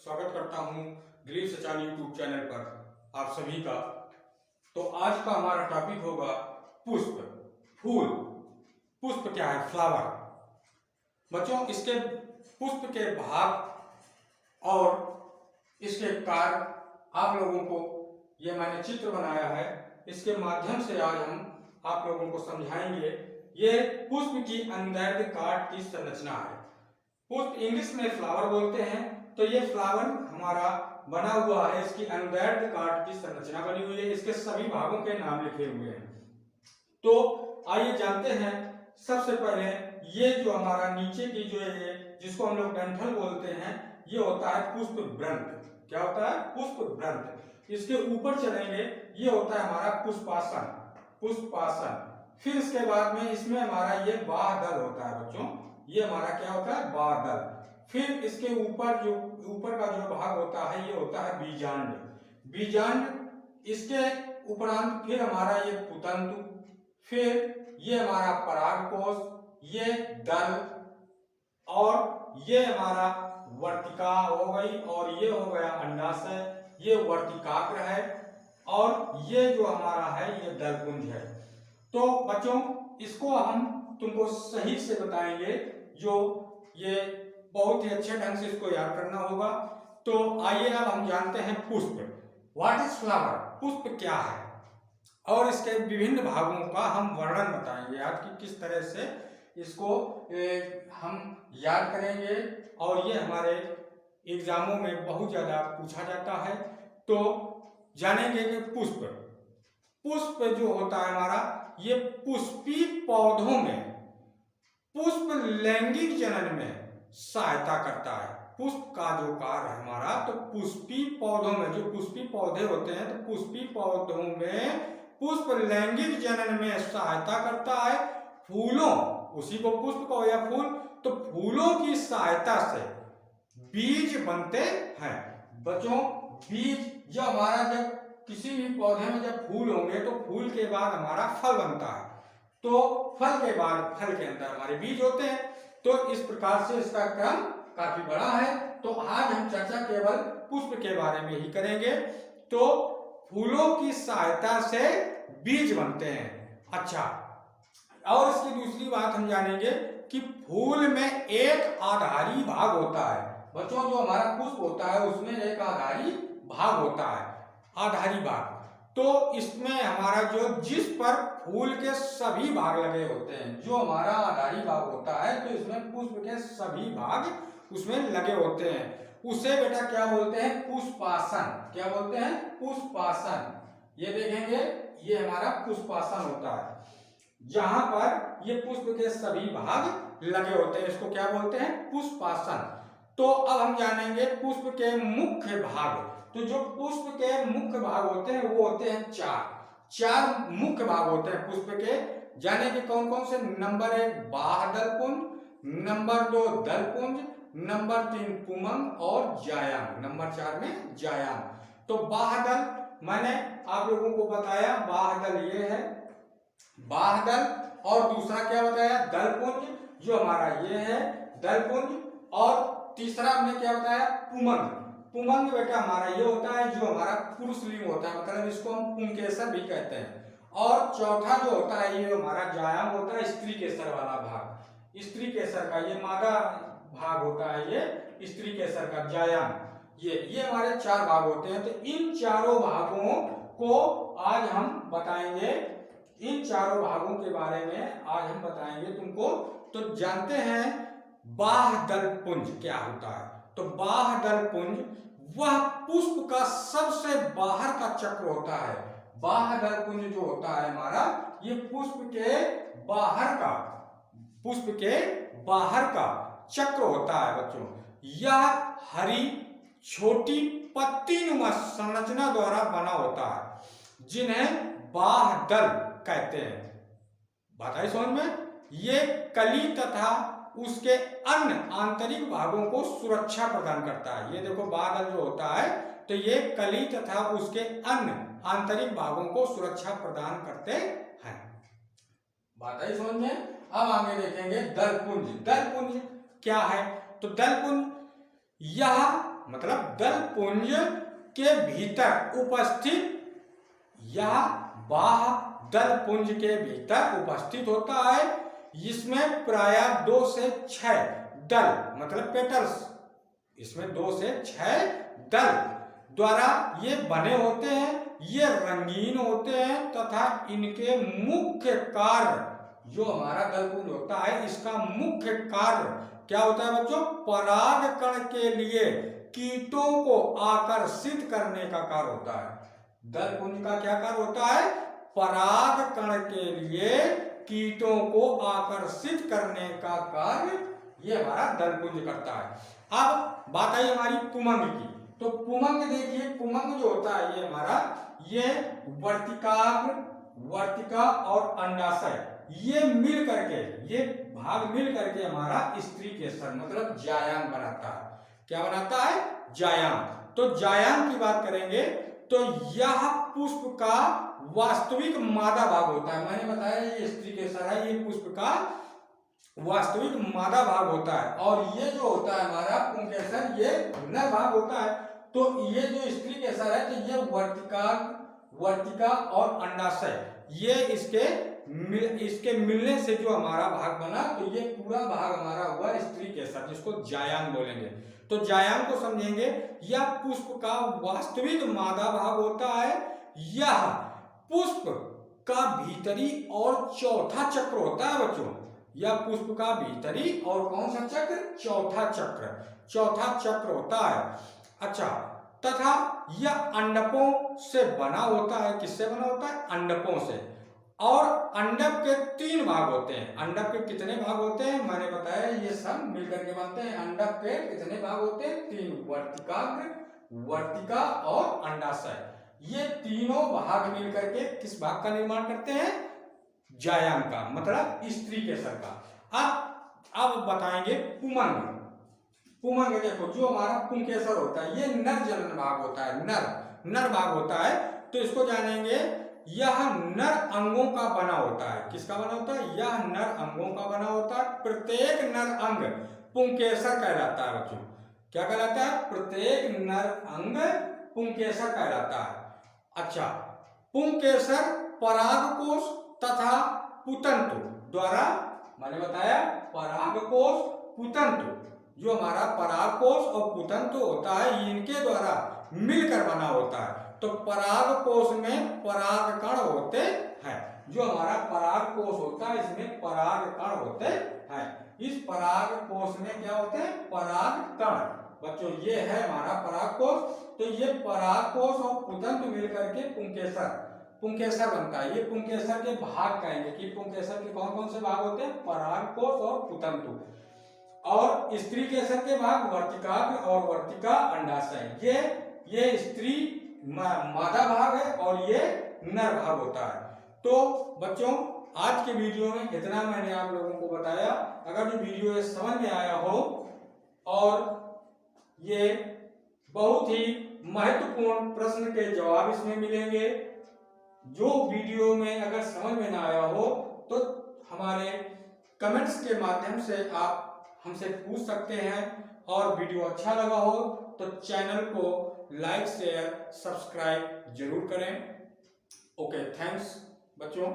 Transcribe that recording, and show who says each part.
Speaker 1: स्वागत करता हूं दिलीप सचान यूट्यूब चैनल पर आप सभी का। तो आज का हमारा टॉपिक होगा पुष्प, फूल। पुष्प क्या है? फ्लावर। बच्चों, इसके पुष्प के भाग और इसके कार्य आप लोगों को ये मैंने चित्र बनाया है, इसके माध्यम से आज हम आप लोगों को समझाएंगे। ये पुष्प की अनदैर्घ्य कार्ड की संरचना है। पुष्प इंग्लिश में फ्लावर बोलते हैं, तो ये फ्लावर हमारा बना हुआ है। इसकी अनदैर्घ्य कार्ड की संरचना बनी हुई है, इसके सभी भागों के नाम लिखे हुए हैं। तो आइए जानते हैं। सबसे पहले ये जो हमारा नीचे की जो है, जिसको हम लोग डंठल बोलते हैं, ये होता है पुष्प व्रंत। क्या होता है? पुष्प व्रंत। इसके ऊपर चलेंगे, ये होता है हमारा पुष्पासन। पुष्पासन। फिर इसके बाद में इसमें हमारा ये बाह्यदल होता है बच्चों। ये हमारा क्या होता है? बाह्यदल। फिर इसके ऊपर का जो भाग होता है, ये होता है बीजांड। बीजांड। इसके उपरांत फिर हमारा ये पुतंतु, फिर ये हमारा परागकोश, ये दल, और ये हमारा वर्तिका हो गई, और ये हो गया अंडाशय, ये वर्तिकाग्र है, और ये जो हमारा है ये दलपुंज है। तो बच्चों, इसको हम तुमको सही से बताएंगे, जो ये बहुत ही अच्छे ढंग से इसको याद करना होगा। तो आइए अब हम जानते हैं पुष्प। What is flower? पुष्प क्या है और इसके विभिन्न भागों का हम वर्णन बताएंगे आज कि किस तरह से इसको हम याद करेंगे। और ये हमारे एग्जामों में बहुत ज्यादा पूछा जाता है। तो जानेंगे कि पुष्प जो होता है हमारा, ये पुष्पी पौधों में पुष्प लैंगिक जनन में सहायता करता है। पुष्प का जो कार्य है हमारा, तो पुष्पी पौधों में, जो पुष्पी पौधे होते हैं, तो पुष्पी पौधों में पुष्प लैंगिक जनन में सहायता करता है। फूलों, उसी को पुष्प कहो या फूल, तो फूलों की सहायता से बीज बनते हैं। बच्चों, बीज जब किसी भी पौधे में जब फूल होंगे, तो फूल के बाद हमारा फल बनता है, तो फल के बाद फल के अंदर हमारे बीज होते हैं। तो इस प्रकार से इसका क्रम काफी बड़ा है। तो आज हम चर्चा केवल पुष्प के बारे में ही करेंगे। तो फूलों की सहायता से बीज बनते हैं। अच्छा, और इसकी दूसरी बात हम जानेंगे कि फूल में एक आधारी भाग होता है। बच्चों, जो हमारा पुष्प होता है उसमें एक आधारी भाग होता है, आधारी भाग। तो इसमें हमारा जिस पर फूल के सभी भाग लगे होते हैं, जो हमारा आधारी भाग होता है, तो इसमें पुष्प के सभी भाग उसमें लगे होते हैं, उसे बेटा क्या बोलते हैं? पुष्पासन। क्या बोलते हैं? पुष्पासन। ये देखेंगे, ये हमारा पुष्पासन होता है, जहां पर ये पुष्प के सभी भाग लगे होते हैं, इसको क्या बोलते हैं? पुष्पासन। तो अब हम जानेंगे पुष्प के मुख्य भाग। तो जो पुष्प के मुख्य भाग होते हैं वो होते हैं चार मुख्य भाग होते हैं पुष्प के। जाने के कौन कौन से? नंबर 1 बाह्यदल पुंज, नंबर 2 दलपुंज, नंबर 3 पुमंग, और जायांग, नंबर 4 में जायांग। तो बाह्यदल मैंने आप लोगों को बताया, बाह्यदल ये है बाह्यदल, और दूसरा क्या बताया? दलपुंज, जो हमारा ये है दलपुंज, और तीसरा हमने क्या बताया? पुमंग। पुमंग बेटा हमारा ये होता है, जो हमारा पुरुष लिंग होता है, मतलब इसको हम पुंकेसर भी कहते हैं। और चौथा जो होता है ये हमारा जायांग होता है, स्त्री केसर वाला भाग। स्त्री केसर का ये मादा भाग होता है, ये स्त्री केसर का जायांग। ये हमारे 4 भाग होते हैं। तो इन चारों भागों को आज हम बताएंगे, इन चारों भागों के बारे में आज हम बताएंगे तुमको। तो जानते हैं बाह्यदल पुंज क्या होता है? तो बाह्यदल पुंज वह पुष्प का सबसे बाहर का चक्र होता है। बाह्यदल पुंज जो होता है हमारा, ये पुष्प के बाहर का चक्र होता है बच्चों। यह हरी छोटी पत्तीनुमा संरचना द्वारा बना होता है, जिन्हें बाह्यदल कहते हैं। बात आई समझ में? ये कली तथा उसके अन्य आंतरिक भागों को सुरक्षा प्रदान करता है। ये देखो, बाह्यदल जो होता है, तो ये कली तथा उसके अन्य आंतरिक भागों को सुरक्षा प्रदान करते हैं। बात आई समझ में? अब आगे देखेंगे दलपुंज। दलपुंज क्या है? तो दलपुंज यह मतलब दल पुंज के भीतर उपस्थित, यह बाह्य दल पुंज के भीतर उपस्थित होता है। इसमें प्रायः 2 से 6 दल मतलब पेटल्स, इसमें 2 से 6 दल द्वारा ये बने होते हैं। ये रंगीन होते हैं तथा इनके मुख्य कार्य, जो हमारा दलपुंज होता है इसका मुख्य कार्य क्या होता है बच्चों? परागकण के लिए कीटों को आकर्षित करने का कार्य होता है। दलपुंज का क्या कार्य होता है? परागकण के लिए कीटों को आकर्षित करने का कार्य ये हमारा दलपुंज करता है। अब बात आई हमारी पुमंग की। तो पुमंग देखिए, पुमंग जो होता है ये हमारा, ये वर्तिकाग्र, वर्तिका और अंडाशय ये मिल करके, ये भाग मिल करके हमारा स्त्री केसर मतलब जायांग बनाता है। क्या बनाता है? जायांग। तो जायांग की बात करेंगे तो यह पुष्प का वास्तविक मादा भाग होता है। मैंने बताया ये स्त्री केसर है, ये पुष्प का वास्तविक मादा भाग होता है। और ये जो होता है हमारा पुंकेसर, ये नर भाग होता है। तो ये जो स्त्री केसर है तो ये वर्तिका और अंडाशय ये इसके मिलने से जो हमारा भाग बना, तो ये पूरा भाग हमारा हुआ स्त्री केसर, जिसको जायांग बोलेंगे। तो जायांग को समझेंगे, यह पुष्प का वास्तविक मादा भाग होता है। यह पुष्प का भीतरी और चौथा चक्र होता है बच्चों। यह पुष्प का भीतरी और कौन सा चक्र? चौथा चक्र होता है। अच्छा, तथा यह अंडकों से बना होता है। किससे बना होता है? अंडकों से। और अंडक के 3 भाग होते हैं। अंडक के कितने भाग होते हैं? मैंने बताया ये सब मिलकर के बनते हैं। अंडक के कितने भाग होते हैं? 3, वर्तिकाग्र, वर्तिका और अंडाशय। ये तीनों भाग मिलकर के किस भाग का निर्माण करते हैं? जायांग का मतलब स्त्री केसर का। अब बताएंगे पुमंग। पुमंग देखो, जो हमारा पुंकेसर होता है ये नर जनन भाग होता है, नर भाग होता है। तो इसको जानेंगे, यह नर अंगों का बना होता है। किसका बना होता है? यह नर अंगों का बना होता है। प्रत्येक नर अंग पुंकेसर कहलाता है बच्चों। क्या कहलाता है? प्रत्येक नर अंग पुंकेसर कहलाता है। अच्छा, पुंकेसर परागकोश तथा पुतंतु द्वारा, मैंने बताया परागकोश पुतंतु, जो हमारा परागकोश और पुतंतु होता है इनके द्वारा मिलकर बना होता है। तो परागकोश में परागकण होते हैं। जो हमारा परागकोश होता है इसमें परागकण होते हैं। इस परागकोश में क्या होते हैं? परागकण। बच्चों ये है हमारा परागकोश। तो ये परागकोश और पुतंतु मिलकर के पुंकेसर बनता है। ये पुंकेसर के भाग कहेंगे कि पुंकेसर के कौन कौन से भाग होते हैं? परागकोश और पुतंतु। और स्त्री केसर के भाग वर्तिकाग्र और वर्तिका अंडाशय। ये स्त्री मादा भाग है और ये नर भाग होता है। तो बच्चों आज के वीडियो में इतना मैंने आप लोगों को बताया। अगर जो वीडियो समझ में आया हो और ये बहुत ही महत्वपूर्ण प्रश्न के जवाब इसमें मिलेंगे। जो वीडियो में अगर समझ में ना आया हो तो हमारे कमेंट्स के माध्यम से आप हमसे पूछ सकते हैं। और वीडियो अच्छा लगा हो तो चैनल को लाइक शेयर सब्सक्राइब जरूर करें। ओके, थैंक्स बच्चों।